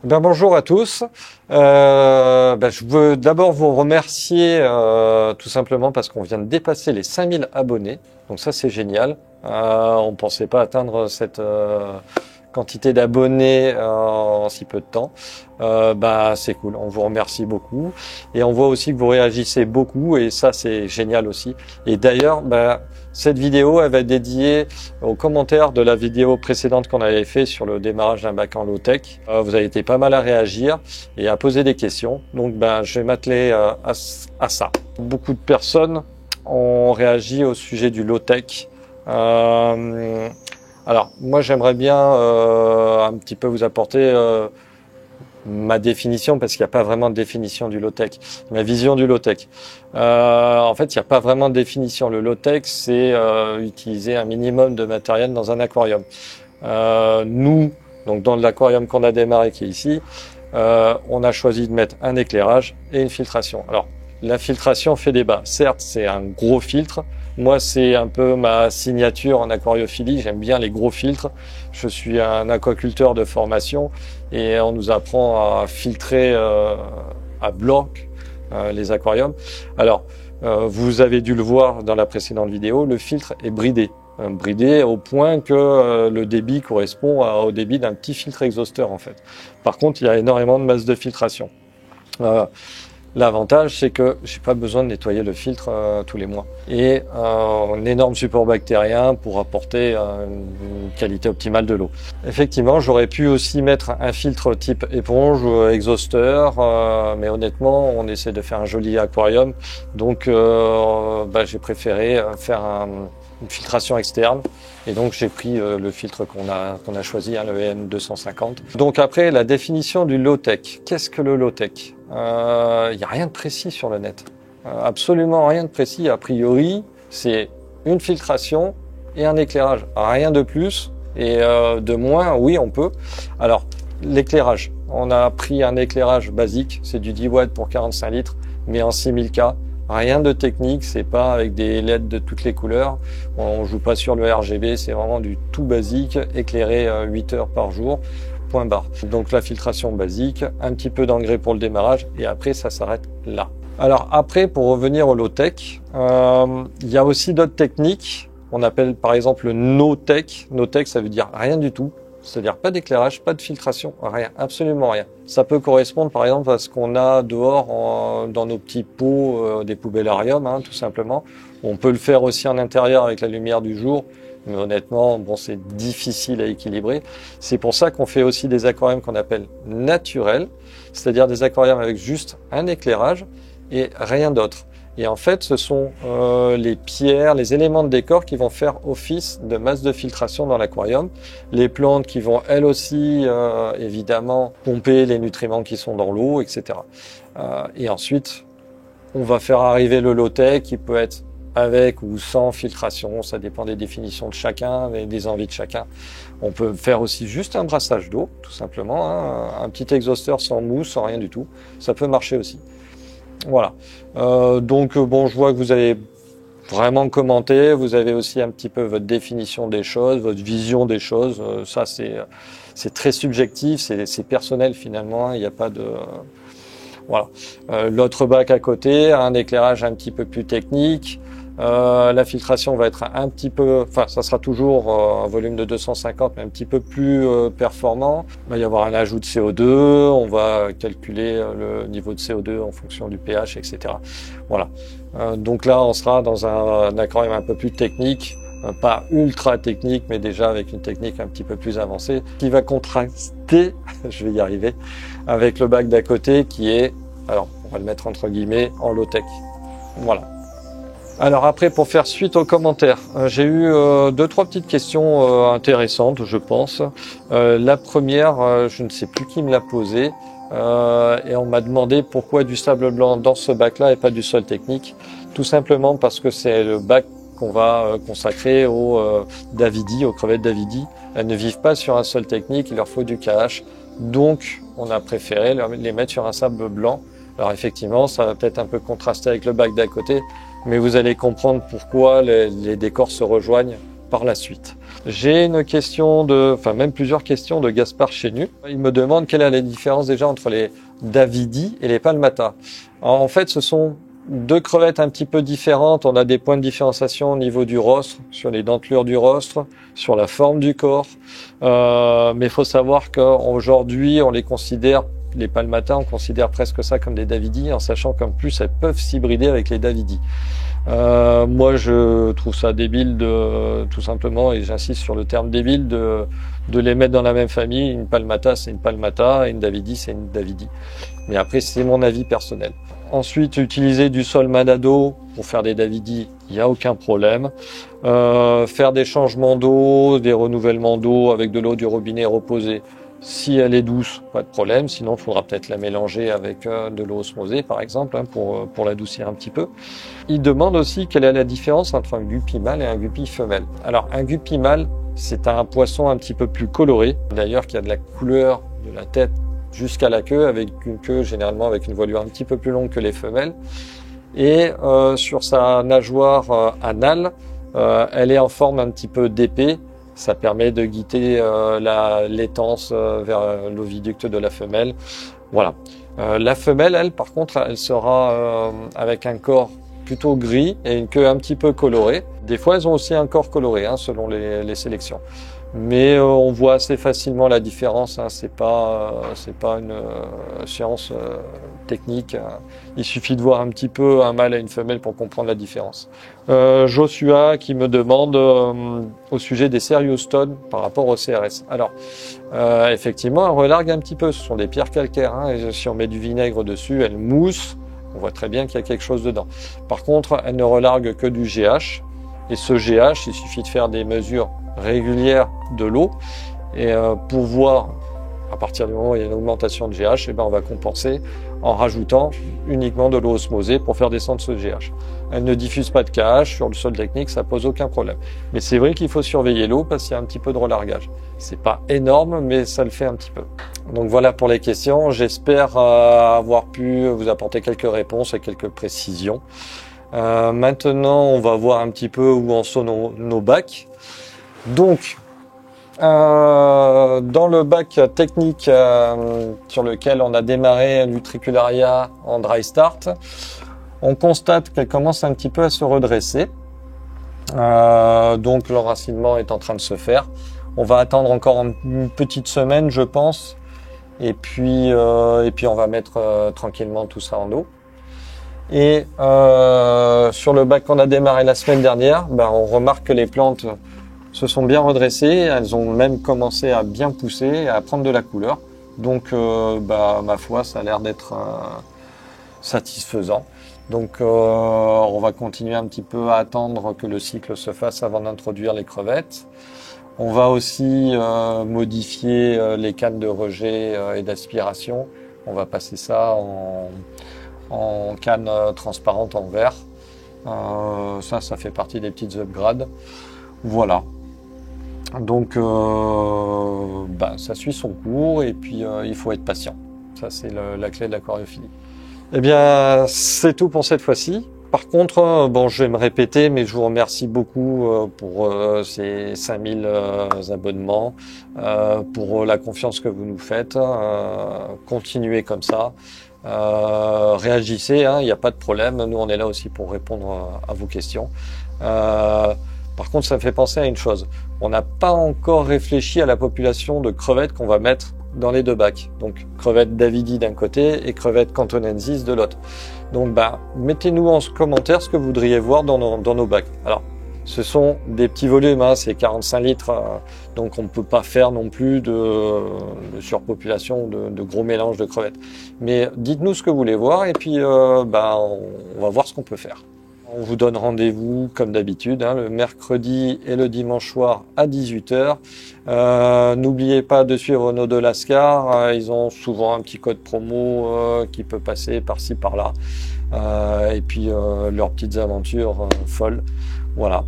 Bonjour à tous. Je veux d'abord vous remercier tout simplement parce qu'on vient de dépasser les 5000 abonnés. Donc ça c'est génial. On ne pensait pas atteindre cette quantité d'abonnés en si peu de temps. C'est cool, on vous remercie beaucoup. Et on voit aussi que vous réagissez beaucoup et ça c'est génial aussi. Et d'ailleurs, cette vidéo elle va être dédiée aux commentaires de la vidéo précédente qu'on avait fait sur le démarrage d'un bac en low-tech. Vous avez été pas mal à réagir et à poser des questions. Donc je vais m'atteler à ça. Beaucoup de personnes ont réagi au sujet du low-tech. Alors moi j'aimerais bien un petit peu vous apporter ma définition, parce qu'il n'y a pas vraiment de définition du low-tech, ma vision du low-tech. En fait, il n'y a pas vraiment de définition. Le low-tech, c'est utiliser un minimum de matériel dans un aquarium. Nous, donc dans l'aquarium qu'on a démarré, qui est ici, on a choisi de mettre un éclairage et une filtration. Alors, la filtration fait débat. Certes, c'est un gros filtre. Moi, c'est un peu ma signature en aquariophilie. J'aime bien les gros filtres. Je suis un aquaculteur de formation et on nous apprend à filtrer à bloc les aquariums. Alors, vous avez dû le voir dans la précédente vidéo, le filtre est bridé. Bridé au point que le débit correspond au débit d'un petit filtre exhausteur en fait. Par contre, il y a énormément de masse de filtration. L'avantage, c'est que j'ai pas besoin de nettoyer le filtre tous les mois. Et un énorme support bactérien pour apporter une qualité optimale de l'eau. Effectivement, j'aurais pu aussi mettre un filtre type éponge ou exhausteur, mais honnêtement, on essaie de faire un joli aquarium. Donc, j'ai préféré faire une filtration externe. Et donc, j'ai pris le filtre qu'on a choisi, le EN250. Donc après, la définition du low-tech. Qu'est-ce que le low-tech ? Il n'y a rien de précis sur le net. Absolument rien de précis. A priori, c'est une filtration et un éclairage. Rien de plus et de moins, oui, on peut. Alors, l'éclairage. On a pris un éclairage basique. C'est du 10 watts pour 45 litres, mais en 6000K. Rien de technique, c'est pas avec des LED de toutes les couleurs. On joue pas sur le RGB, c'est vraiment du tout basique, éclairé 8 heures par jour. Point barre. Donc la filtration basique, un petit peu d'engrais pour le démarrage et après ça s'arrête là. Alors après, pour revenir au low-tech, il y a aussi d'autres techniques. On appelle par exemple le no-tech. No-tech, ça veut dire rien du tout. C'est-à-dire pas d'éclairage, pas de filtration, rien, absolument rien. Ça peut correspondre par exemple à ce qu'on a dehors dans nos petits pots des poubellariums, tout simplement. On peut le faire aussi en intérieur avec la lumière du jour, mais honnêtement, c'est difficile à équilibrer. C'est pour ça qu'on fait aussi des aquariums qu'on appelle naturels, c'est-à-dire des aquariums avec juste un éclairage et rien d'autre. Et en fait, ce sont les pierres, les éléments de décor qui vont faire office de masse de filtration dans l'aquarium. Les plantes qui vont elles aussi, évidemment, pomper les nutriments qui sont dans l'eau, etc. Et ensuite, on va faire arriver le low-tech qui peut être avec ou sans filtration. Ça dépend des définitions de chacun et des envies de chacun. On peut faire aussi juste un brassage d'eau, tout simplement. Un petit exhausteur sans mousse, sans rien du tout. Ça peut marcher aussi. Voilà. Je vois que vous avez vraiment commenté. Vous avez aussi un petit peu votre définition des choses, votre vision des choses. Ça, c'est très subjectif, c'est personnel finalement. Il n'y a pas de... Voilà. L'autre bac à côté, un éclairage un petit peu plus technique. La filtration va être un petit peu, ça sera toujours un volume de 250, mais un petit peu plus performant. Il va y avoir un ajout de CO2, on va calculer le niveau de CO2 en fonction du pH, etc. Voilà. Donc là, on sera dans un aquarium un peu plus technique, pas ultra technique, mais déjà avec une technique un petit peu plus avancée, qui va contraster, je vais y arriver, avec le bac d'à côté qui est, alors on va le mettre entre guillemets, en low-tech. Voilà. Alors après, pour faire suite aux commentaires, j'ai eu 2-3 petites questions intéressantes, je pense. La première, je ne sais plus qui me l'a posée, et on m'a demandé pourquoi du sable blanc dans ce bac-là et pas du sol technique. Tout simplement parce que c'est le bac qu'on va consacrer aux Davidi, aux crevettes Davidi. Elles ne vivent pas sur un sol technique, il leur faut du KH. Donc, on a préféré les mettre sur un sable blanc. Alors effectivement, ça va peut-être un peu contraster avec le bac d'à côté, mais vous allez comprendre pourquoi les décors se rejoignent par la suite. J'ai une question même plusieurs questions de Gaspard Chénu. Il me demande quelle est la différence déjà entre les Davidi et les Palmata. Alors, en fait, ce sont deux crevettes un petit peu différentes. On a des points de différenciation au niveau du rostre, sur les dentelures du rostre, sur la forme du corps. Mais il faut savoir qu'aujourd'hui, on les considère, les Palmata, on considère presque ça comme des Davidi, en sachant qu'en plus, elles peuvent s'hybrider avec les Davidi. Moi, je trouve ça débile tout simplement, et j'insiste sur le terme débile, de les mettre dans la même famille. Une Palmata, c'est une Palmata, et une Davidi, c'est une Davidi. Mais après, c'est mon avis personnel. Ensuite, utiliser du sol Manado pour faire des Davidi, il n'y a aucun problème. Faire des changements d'eau, des renouvellements d'eau avec de l'eau du robinet reposée, si elle est douce, pas de problème. Sinon, il faudra peut-être la mélanger avec de l'eau osmosée, par exemple, pour l'adoucir un petit peu. Il demande aussi quelle est la différence entre un guppy mâle et un guppy femelle. Alors, un guppy mâle, c'est un poisson un petit peu plus coloré, d'ailleurs qui a de la couleur de la tête jusqu'à la queue, avec une queue généralement avec une voilure un petit peu plus longue que les femelles. Et sur sa nageoire anale, elle est en forme un petit peu d'épée. Ça permet de guider l'étance vers l'oviducte de la femelle. Voilà. La femelle, elle, par contre, elle sera avec un corps plutôt gris et une queue un petit peu colorée. Des fois, elles ont aussi un corps coloré, selon les sélections. Mais on voit assez facilement la différence. C'est pas une science technique. Il suffit de voir un petit peu un mâle et une femelle pour comprendre la différence. Joshua qui me demande au sujet des serious stones par rapport au CRS. Alors, effectivement, elles relarguent un petit peu. Ce sont des pierres calcaires. Et si on met du vinaigre dessus, elles moussent. On voit très bien qu'il y a quelque chose dedans. Par contre, elles ne relarguent que du GH. Et ce GH, il suffit de faire des mesures régulière de l'eau et pour voir à partir du moment où il y a une augmentation de GH, on va compenser en rajoutant uniquement de l'eau osmosée pour faire descendre ce GH. Elle ne diffuse pas de KH sur le sol technique, ça pose aucun problème. Mais c'est vrai qu'il faut surveiller l'eau parce qu'il y a un petit peu de relargage. C'est pas énorme, mais ça le fait un petit peu. Donc voilà pour les questions. J'espère avoir pu vous apporter quelques réponses et quelques précisions. Maintenant, on va voir un petit peu où en sont nos bacs. Donc, dans le bac technique sur lequel on a démarré l'utricularia en dry start, on constate qu'elle commence un petit peu à se redresser. Donc l'enracinement est en train de se faire. On va attendre encore une petite semaine, je pense, et puis on va mettre tranquillement tout ça en eau. Et sur le bac qu'on a démarré la semaine dernière, on remarque que les plantes se sont bien redressées, elles ont même commencé à bien pousser, à prendre de la couleur. Donc, ma foi, ça a l'air d'être satisfaisant. Donc, on va continuer un petit peu à attendre que le cycle se fasse avant d'introduire les crevettes. On va aussi modifier les cannes de rejet et d'aspiration. On va passer ça en canne transparente en verre. Ça fait partie des petites upgrades. Voilà. Donc, ça suit son cours et puis il faut être patient. Ça, c'est la clé de l'aquariophilie. Eh bien, c'est tout pour cette fois-ci. Par contre, je vais me répéter, mais je vous remercie beaucoup pour ces 5000 abonnements, pour la confiance que vous nous faites. Continuez comme ça. Réagissez, il n'y a pas de problème. Nous, on est là aussi pour répondre à vos questions. Par contre, ça me fait penser à une chose. On n'a pas encore réfléchi à la population de crevettes qu'on va mettre dans les deux bacs. Donc, crevettes Davidi d'un côté et crevettes Cantonensis de l'autre. Donc, mettez-nous en commentaire ce que vous voudriez voir dans nos bacs. Alors, ce sont des petits volumes, c'est 45 litres, donc on ne peut pas faire non plus de surpopulation, de gros mélanges de crevettes. Mais dites-nous ce que vous voulez voir et puis on va voir ce qu'on peut faire. On vous donne rendez-vous, comme d'habitude, le mercredi et le dimanche soir à 18 h. N'oubliez pas de suivre nos deux Lascar. Ils ont souvent un petit code promo qui peut passer par-ci, par-là. Et puis leurs petites aventures folles. Voilà.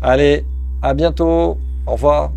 Allez, à bientôt. Au revoir.